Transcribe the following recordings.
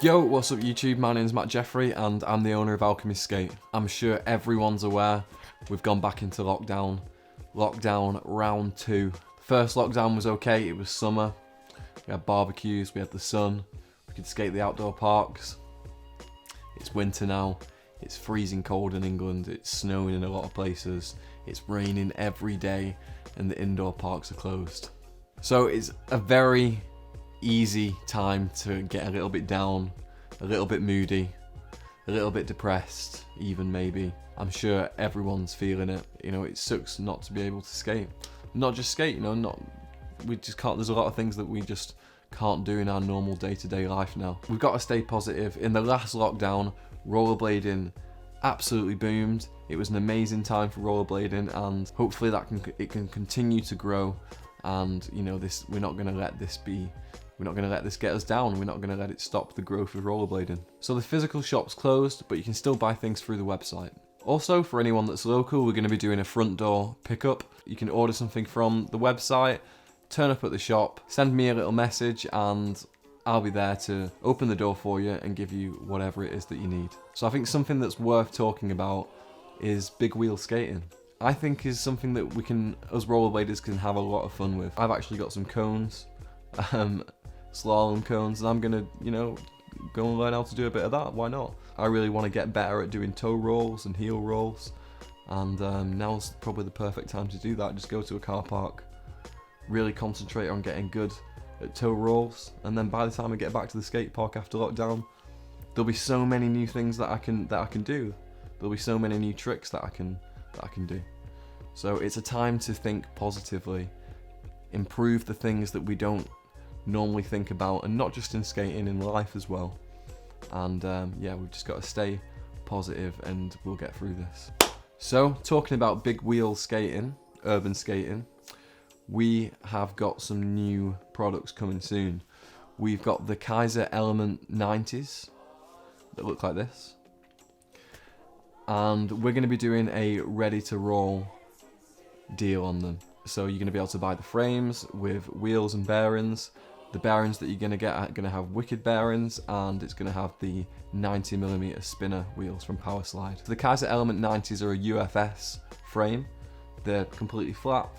Yo, what's up YouTube? My name's Matt Jeffrey and I'm the owner of Alchemyst Skate. I'm sure everyone's aware we've gone back into lockdown. Lockdown round 2. The first lockdown was okay, it was summer. We had barbecues, we had the sun, we could skate the outdoor parks. It's winter now, it's freezing cold in England, it's snowing in a lot of places, it's raining every day and the indoor parks are closed. So it's a very easy time to get a little bit down, a little bit moody, a little bit depressed even maybe. I'm sure everyone's feeling it. You know, it sucks not to be able to skate. Not just skate, you know, we just can't, there's a lot of things that we just can't do in our normal day-to-day life now. We've got to stay positive. In the last lockdown, rollerblading absolutely boomed. It was an amazing time for rollerblading and hopefully it can continue to grow, and you know, we're not going to let this get us down. We're not going to let it stop the growth of rollerblading. So the physical shop's closed, but you can still buy things through the website. Also, for anyone that's local, we're going to be doing a front door pickup. You can order something from the website, turn up at the shop, send me a little message, and I'll be there to open the door for you and give you whatever it is that you need. So I think something that's worth talking about is big wheel skating. I think is something that us rollerbladers can have a lot of fun with. I've actually got some cones, slalom cones, and I'm gonna, you know, go and learn how to do a bit of that. Why not? I really want to get better at doing toe rolls and heel rolls, and now's probably the perfect time to do that. Just go to a car park, really concentrate on getting good at toe rolls, and then by the time I get back to the skate park after lockdown, there'll be so many new things that I can do. There'll be so many new tricks that I can do. So it's a time to think positively, improve the things that we don't normally think about, and not just in skating, in life as well. And yeah, we've just got to stay positive and we'll get through this. So talking about big wheel skating, urban skating, we have got some new products coming soon. We've got the Kaiser Element 90s that look like this, and we're going to be doing a ready to roll deal on them. So you're going to be able to buy the frames with wheels and bearings. The bearings that you're going to get are going to have wicked bearings, and it's going to have the 90mm spinner wheels from Powerslide. So the Kaiser Element 90s are a UFS frame. They're completely flat,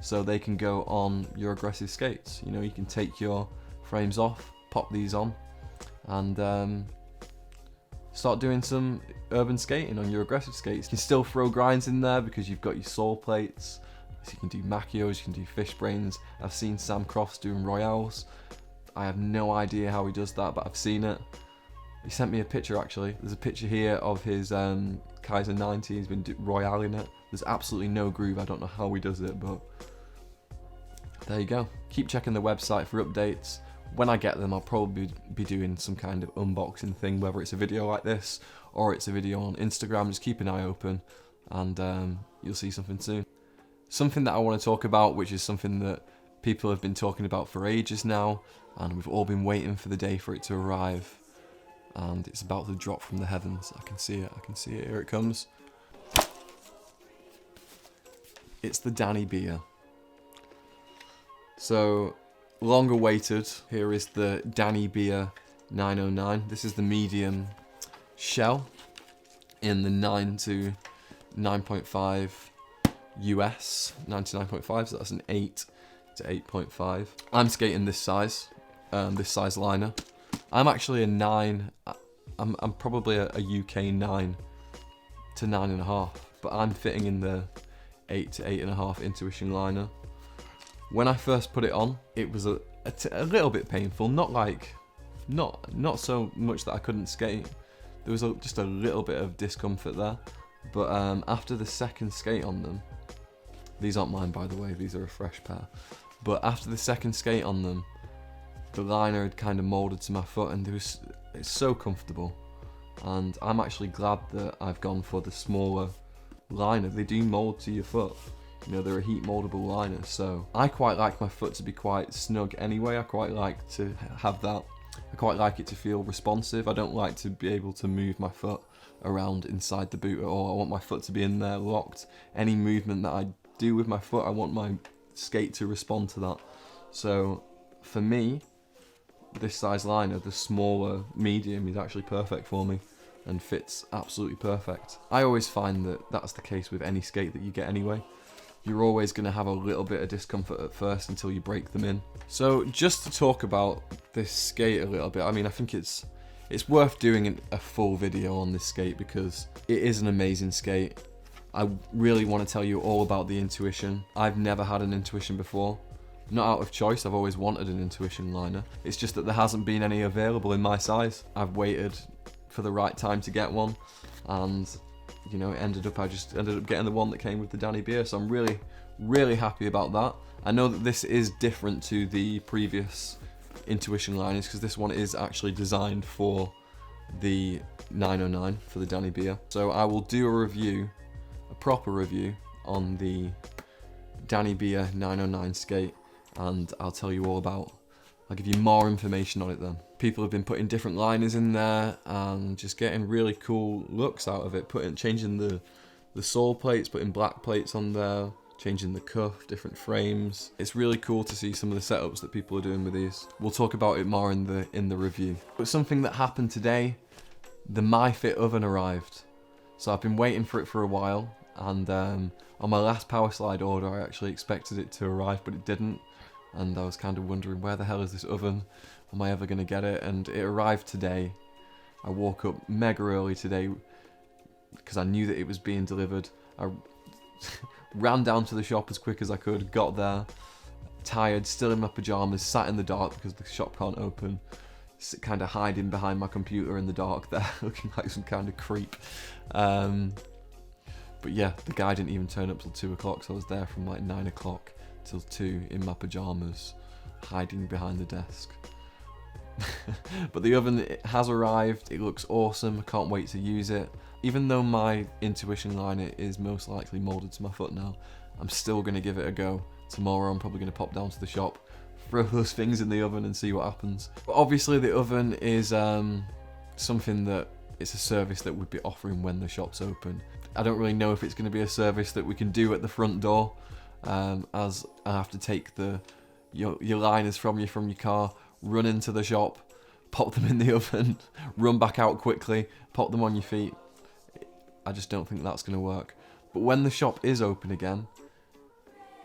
so they can go on your aggressive skates. You know, you can take your frames off, pop these on, and start doing some urban skating on your aggressive skates. You can still throw grinds in there because you've got your sole plates. So you can do machios, you can do fish brains. I've seen Sam Crofts doing royales. I have no idea how he does that, but I've seen it. He sent me a picture actually. There's a picture here of his Kaiser 90. He's been royaling it. There's absolutely no groove. I don't know how he does it, but there you go. Keep checking the website for updates. When I get them, I'll probably be doing some kind of unboxing thing, whether it's a video like this or it's a video on Instagram. Just keep an eye open and you'll see something soon. Something that I want to talk about, which is something that people have been talking about for ages now, and we've all been waiting for the day for it to arrive, and it's about to drop from the heavens. I can see it, here it comes. It's the Danny beer. So, long awaited, here is the Danny beer 909. This is the medium shell in the 9 to 9.5 US, 99.5, so that's an 8 to 8.5. I'm skating this size liner. I'm actually a 9, I'm probably a UK 9 to 9.5, but I'm fitting in the 8 to 8.5 intuition liner. When I first put it on, it was a little bit painful, not so much that I couldn't skate. There was just a little bit of discomfort there, but after the second skate on them, these aren't mine by the way, these are a fresh pair, but after the second skate on them, the liner had kind of molded to my foot, and it's so comfortable, and I'm actually glad that I've gone for the smaller liner. They do mold to your foot. You know, they're a heat moldable liner, so I quite like my foot to be quite snug anyway. I quite like to have that. I quite like it to feel responsive. I don't like to be able to move my foot around inside the boot at all. I want my foot to be in there locked. Any movement that I do with my foot, I want my skate to respond to that. So for me, this size liner, the smaller medium is actually perfect for me and fits absolutely perfect. I always find that that's the case with any skate that you get anyway. You're always going to have a little bit of discomfort at first until you break them in. So just to talk about this skate a little bit, I mean, I think it's worth doing a full video on this skate because it is an amazing skate. I really want to tell you all about the Intuition. I've never had an Intuition before. Not out of choice, I've always wanted an Intuition liner. It's just that there hasn't been any available in my size. I've waited for the right time to get one, and you know, I just ended up getting the one that came with the Danny Beer, so I'm really, really happy about that. I know that this is different to the previous Intuition liners because this one is actually designed for the 909 for the Danny Beer. So I will do a review, a proper review on the Danny Beer 909 skate, and I'll tell you all about, I'll give you more information on it then. People have been putting different liners in there and just getting really cool looks out of it, changing the sole plates, putting black plates on there, changing the cuff, different frames. It's really cool to see some of the setups that people are doing with these. We'll talk about it more in the review. But something that happened today, the Myfit oven arrived. So I've been waiting for it for a while, and on my last power slide order I actually expected it to arrive, but it didn't. And I was kind of wondering, where the hell is this oven? Am I ever going to get it? And it arrived today. I woke up mega early today because I knew that it was being delivered. I ran down to the shop as quick as I could, got there, tired, still in my pajamas, sat in the dark because the shop can't open, kind of hiding behind my computer in the dark there, looking like some kind of creep. But yeah, the guy didn't even turn up till 2 o'clock, so I was there from like 9 o'clock till 2 in my pajamas, hiding behind the desk. But the oven, it has arrived. It looks awesome. I can't wait to use it. Even though my Intuition liner is most likely molded to my foot now, I'm still going to give it a go. Tomorrow I'm probably going to pop down to the shop, throw those things in the oven and see what happens. But obviously the oven is something that it's a service that we'd be offering when the shop's open. I don't really know if it's going to be a service that we can do at the front door, as I have to take your liners from your car, run into the shop, pop them in the oven, run back out quickly, pop them on your feet. I just don't think that's going to work. But when the shop is open again,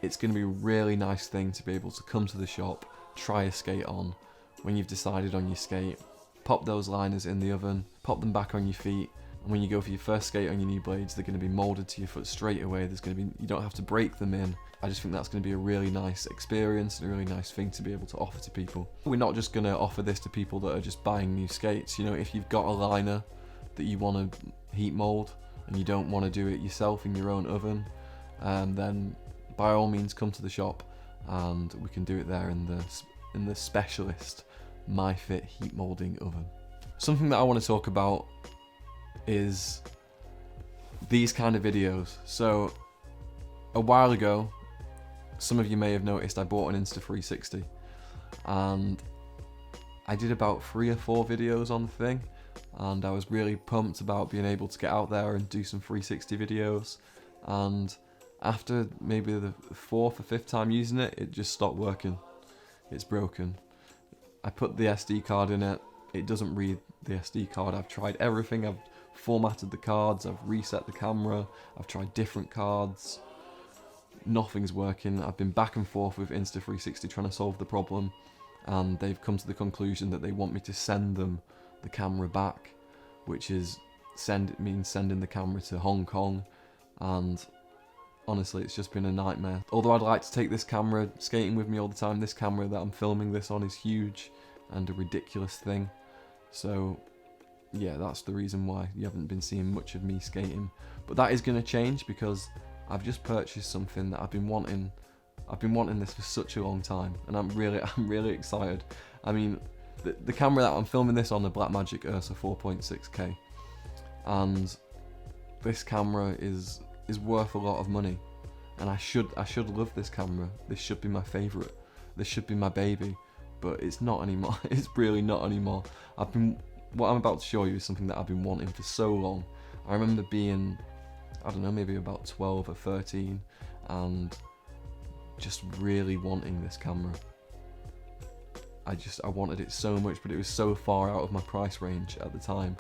it's going to be a really nice thing to be able to come to the shop, try a skate on. When you've decided on your skate, pop those liners in the oven, pop them back on your feet, and when you go for your first skate on your new blades, they're going to be molded to your foot straight away. You don't have to break them in. I just think that's going to be a really nice experience and a really nice thing to be able to offer to people. We're not just going to offer this to people that are just buying new skates. You know, if you've got a liner that you want to heat mold and you don't want to do it yourself in your own oven, then by all means come to the shop and we can do it there in the specialist Myfit heat molding oven. Something that I want to talk about is these kind of videos. So a while ago, some of you may have noticed I bought an Insta360 and I did about 3 or 4 videos on the thing, and I was really pumped about being able to get out there and do some 360 videos, and after maybe the 4th or 5th time using it, it just stopped working. It's broken. I put the SD card in it, it doesn't read the SD card. I've tried everything, I've formatted the cards, I've reset the camera, I've tried different cards. Nothing's working. I've been back and forth with Insta360 trying to solve the problem, and they've come to the conclusion that they want me to send them the camera back, which means sending the camera to Hong Kong, and honestly it's just been a nightmare. Although I'd like to take this camera skating with me all the time, this camera that I'm filming this on is huge and a ridiculous thing. So yeah, that's the reason why you haven't been seeing much of me skating. But that is going to change because I've just purchased something that I've been wanting. I've been wanting this for such a long time, and I'm really excited. I mean, the camera that I'm filming this on, the Blackmagic Ursa 4.6K, and this camera is worth a lot of money, and I should love this camera. This should be my favourite. This should be my baby, but it's not anymore. It's really not anymore. What I'm about to show you is something that I've been wanting for so long. I remember being, I don't know, maybe about 12 or 13, and just really wanting this camera. I wanted it so much, but it was so far out of my price range at the time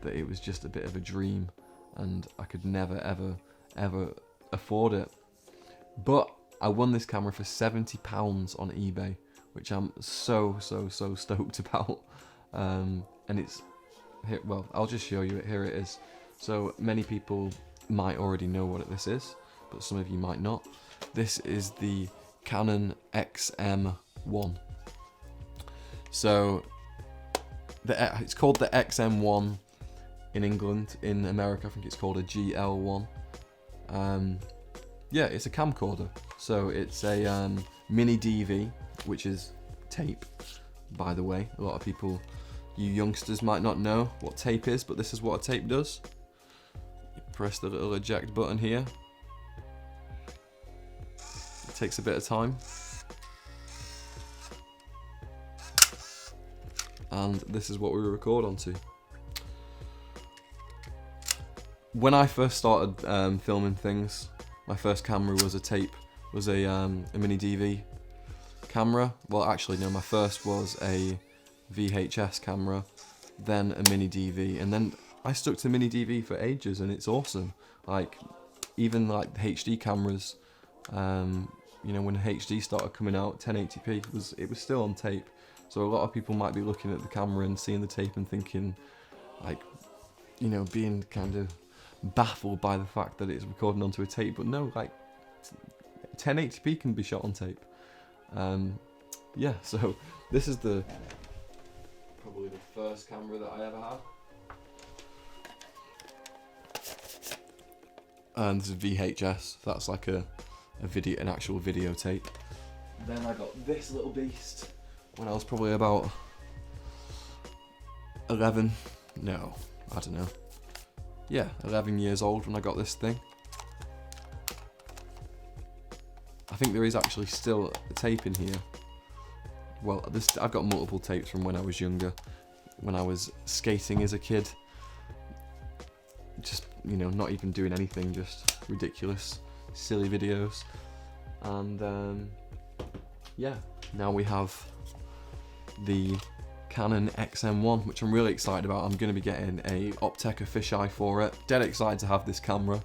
that it was just a bit of a dream, and I could never ever afford it. But I won this camera for £70 on eBay, which I'm so stoked about. And it's here, well, I'll just show you it. Here it is. So many people might already know what this is, but some of you might not. This is the Canon XM1. So it's called the XM1 in England. In America, I think it's called a GL1. Yeah, it's a camcorder. So it's a mini DV, which is tape, by the way. A lot of people, you youngsters, might not know what tape is, but this is what a tape does. You press the little eject button here. It takes a bit of time. And this is what we record onto. When I first started filming things, my first camera was a tape, was a mini DV camera. Well, actually, no, my first was a VHS camera, then a mini DV, and then I stuck to mini DV for ages, and it's awesome. Like, even like the HD cameras, you know, when HD started coming out, 1080p, it was still on tape. So a lot of people might be looking at the camera and seeing the tape and thinking, like, you know, being kind of baffled by the fact that it's recording onto a tape, but no, like 1080p can be shot on tape. Yeah, so this is probably the first camera that I ever had. And this is VHS. That's like an actual videotape. Then I got this little beast when I was probably about 11. No, I don't know. Yeah, 11 years old when I got this thing. I think there is actually still a tape in here. Well, I've got multiple tapes from when I was younger, when I was skating as a kid. Just, you know, not even doing anything, just ridiculous, silly videos. And yeah, now we have the Canon XM1, which I'm really excited about. I'm going to be getting a Opteka fisheye for it. Dead excited to have this camera,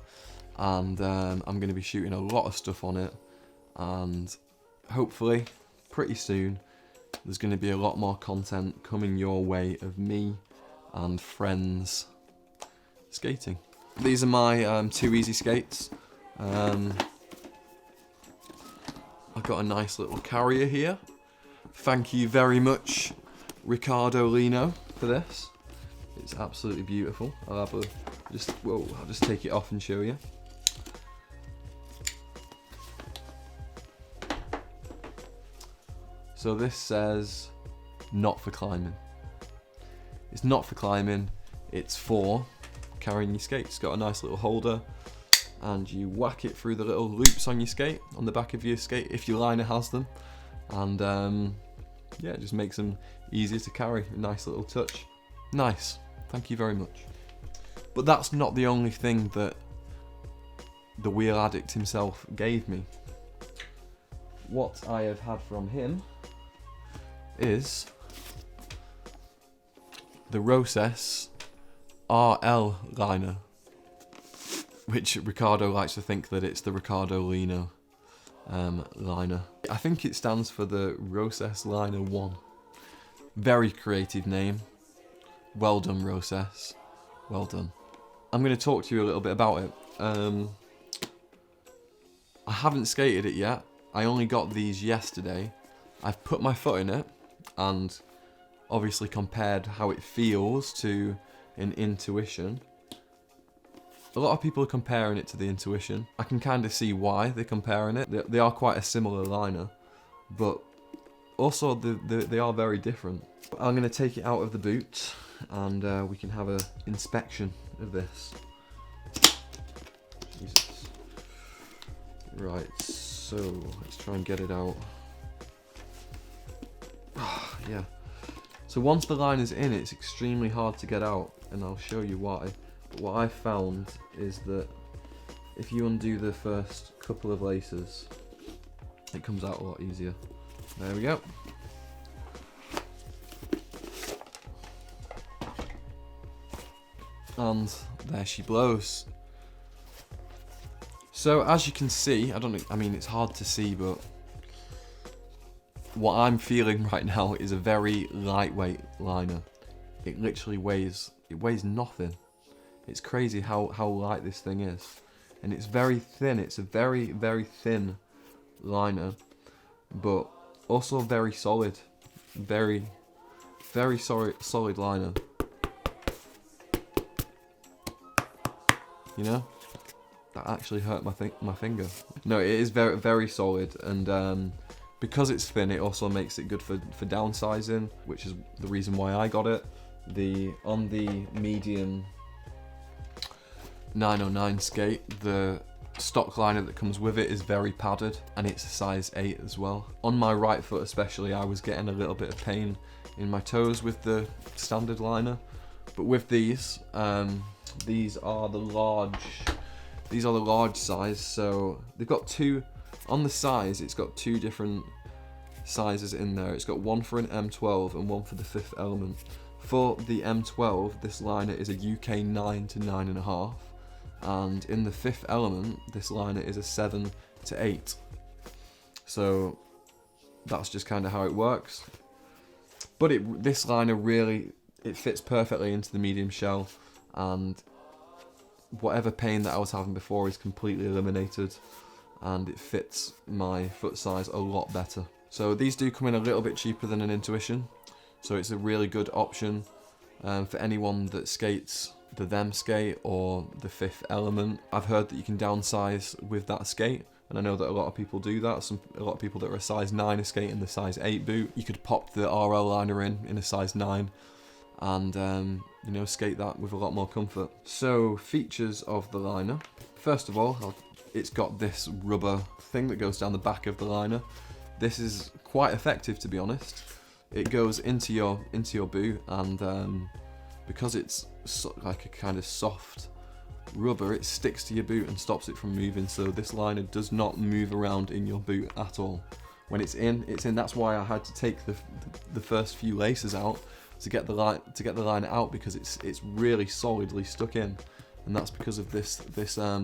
and I'm going to be shooting a lot of stuff on it, and hopefully pretty soon there's going to be a lot more content coming your way of me and friends skating. These are my 2 easy skates. I've got a nice little carrier here. Thank you very much, Ricardo Lino, for this. It's absolutely beautiful. I'll just take it off and show you. So this says, not for climbing. It's not for climbing, it's for carrying your skates. It's got a nice little holder, and you whack it through the little loops on your skate, on the back of your skate, if your liner has them. And yeah, it just makes them easier to carry. A nice little touch. Nice. Thank you very much. But that's not the only thing that the wheel addict himself gave me. What I have had from him is the ROCES RL liner, which Ricardo likes to think that it's the Ricardo Lino liner. I think it stands for the ROCES Liner 1. Very creative name. Well done, ROCES. Well done. I'm going to talk to you a little bit about it. I haven't skated it yet. I only got these yesterday. I've put my foot in it and obviously compared how it feels to an Intuition. A lot of people are comparing it to the Intuition. I can kind of see why they're comparing it. They are quite a similar liner, but also they are very different. I'm going to take it out of the boot, and we can have an inspection of this. Jesus. Right, so let's try and get it out. Yeah. So once the liner's in, it's extremely hard to get out, and I'll show you why. But what I found is that if you undo the first couple of laces, it comes out a lot easier. There we go. And there she blows. So as you can see, I mean it's hard to see, but what I'm feeling right now is a very lightweight liner. It literally weighs nothing. It's crazy how light this thing is. And it's very thin. It's a very, very thin liner, but also very solid. Very, very solid liner. You know? That actually hurt my finger. No, it is very, very solid, and because it's thin, it also makes it good for downsizing, which is the reason why I got it. On the medium 909 skate, the stock liner that comes with it is very padded, and it's a size 8 as well. On my right foot especially, I was getting a little bit of pain in my toes with the standard liner, but with these are the large size. So they've got two on the size. It's got two different sizes in there. It's got one for an M12 and one for the Fifth Element. For the M12, this liner is a UK 9 to 9.5, and in the Fifth Element, this liner is a 7 to 8. So that's just kind of how it works. But this liner really, it fits perfectly into the medium shell, and whatever pain that I was having before is completely eliminated, and it fits my foot size a lot better. So these do come in a little bit cheaper than an Intuition, so it's a really good option for anyone that skates the Them skate or the Fifth Element. I've heard that you can downsize with that skate, and I know that a lot of people do that. A lot of people that are a size 9 are skating the size 8 boot. You could pop the RL liner in a size 9 and you know, skate that with a lot more comfort. So features of the liner. First of all, it's got this rubber thing that goes down the back of the liner. This is quite effective, to be honest. It goes into your boot, and because it's like a kind of soft rubber, it sticks to your boot and stops it from moving. So this liner does not move around in your boot at all. When it's in, it's in. That's why I had to take the first few laces out to get the liner out, because it's really solidly stuck in, and that's because of this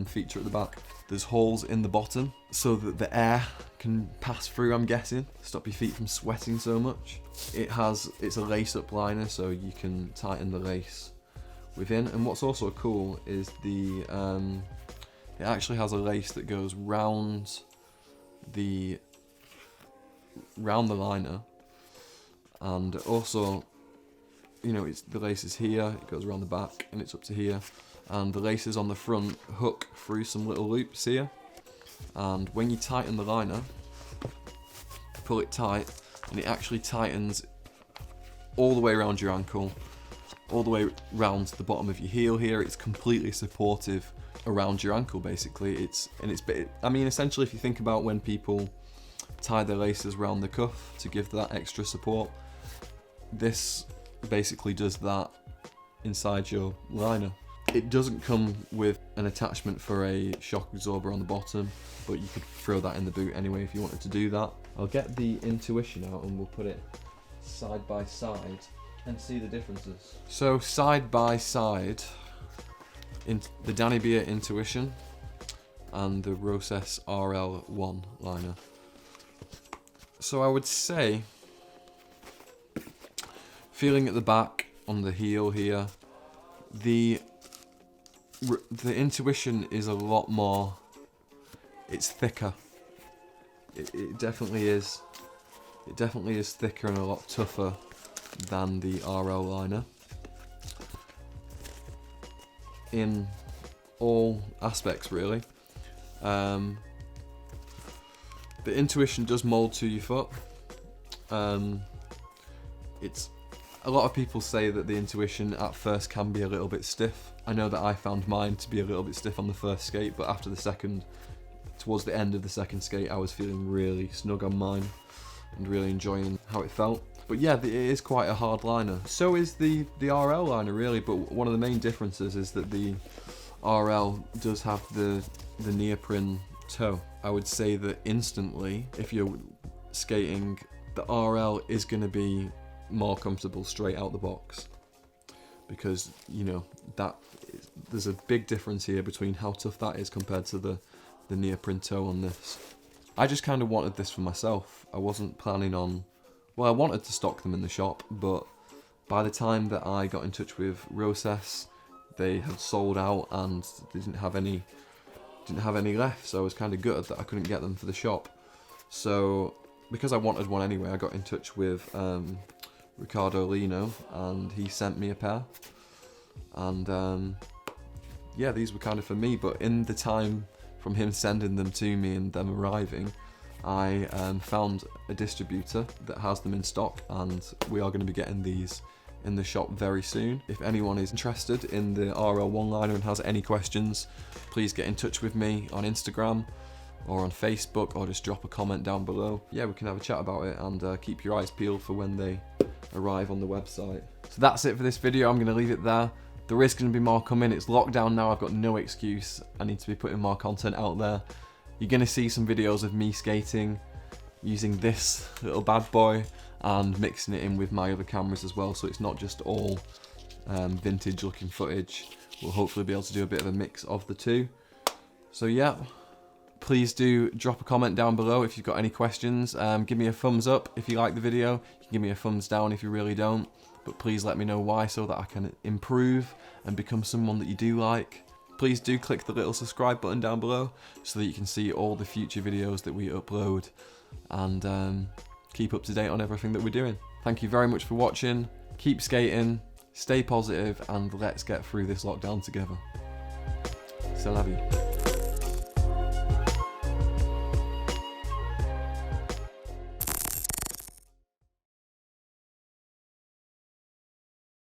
feature at the back. There's holes in the bottom so that the air can pass through, I'm guessing, stop your feet from sweating so much. It's a lace up liner, so you can tighten the lace within. And what's also cool is it actually has a lace that goes round the liner, and also, you know, the lace is here, it goes around the back, and it's up to here, and the laces on the front hook through some little loops here, and when you tighten the liner, pull it tight, and it actually tightens all the way around your ankle, all the way round the bottom of your heel here. It's completely supportive around your ankle, basically. I mean, essentially, if you think about when people tie their laces around the cuff to give that extra support, this basically does that inside your liner. It doesn't come with an attachment for a shock absorber on the bottom, but you could throw that in the boot anyway if you wanted to do that. I'll get the Intuition out and we'll put it side by side and see the differences. So side by side, in the Danny Beer Intuition and the ROCES RL1 liner. So I would say, feeling at the back on the heel here, the Intuition is a lot more, it's thicker. It definitely is. It definitely is thicker and a lot tougher than the RL liner in all aspects, really. The Intuition does mold to your foot. It's a lot of people say that the Intuition at first can be a little bit stiff. I know that I found mine to be a little bit stiff on the first skate, but after the second, towards the end of the second skate, I was feeling really snug on mine and really enjoying how it felt. But yeah, it is quite a hard liner. So is the RL liner, really, but one of the main differences is that the RL does have the neoprene toe. I would say that instantly, if you're skating, the RL is going to be more comfortable straight out the box. because you know that there's a big difference here between how tough that is compared to the neoprene toe on this. I just kind of wanted this for myself. I wasn't planning on, well, I wanted to stock them in the shop, but by the time that I got in touch with ROCES, they had sold out and they didn't have any left, so I was kind of gutted that I couldn't get them for the shop. So because I wanted one anyway, I got in touch with Ricardo Lino, and he sent me a pair, and yeah, these were kind of for me. But in the time from him sending them to me and them arriving, I found a distributor that has them in stock, and we are going to be getting these in the shop very soon. If anyone is interested in the RL1 liner and has any questions, please get in touch with me on Instagram or on Facebook, or just drop a comment down below. Yeah, we can have a chat about it, and keep your eyes peeled for when they arrive on the website. So that's it for this video. I'm going to leave it there. There is going to be more coming. It's lockdown now. I've got no excuse. I need to be putting more content out there. You're going to see some videos of me skating using this little bad boy and mixing it in with my other cameras as well, so it's not just all vintage looking footage. We'll hopefully be able to do a bit of a mix of the two. So yeah, please do drop a comment down below if you've got any questions. Give me a thumbs up if you like the video. You can give me a thumbs down if you really don't, but please let me know why, so that I can improve and become someone that you do like. Please do click the little subscribe button down below so that you can see all the future videos that we upload, and keep up to date on everything that we're doing. Thank you very much for watching. Keep skating, stay positive, and let's get through this lockdown together. So love you.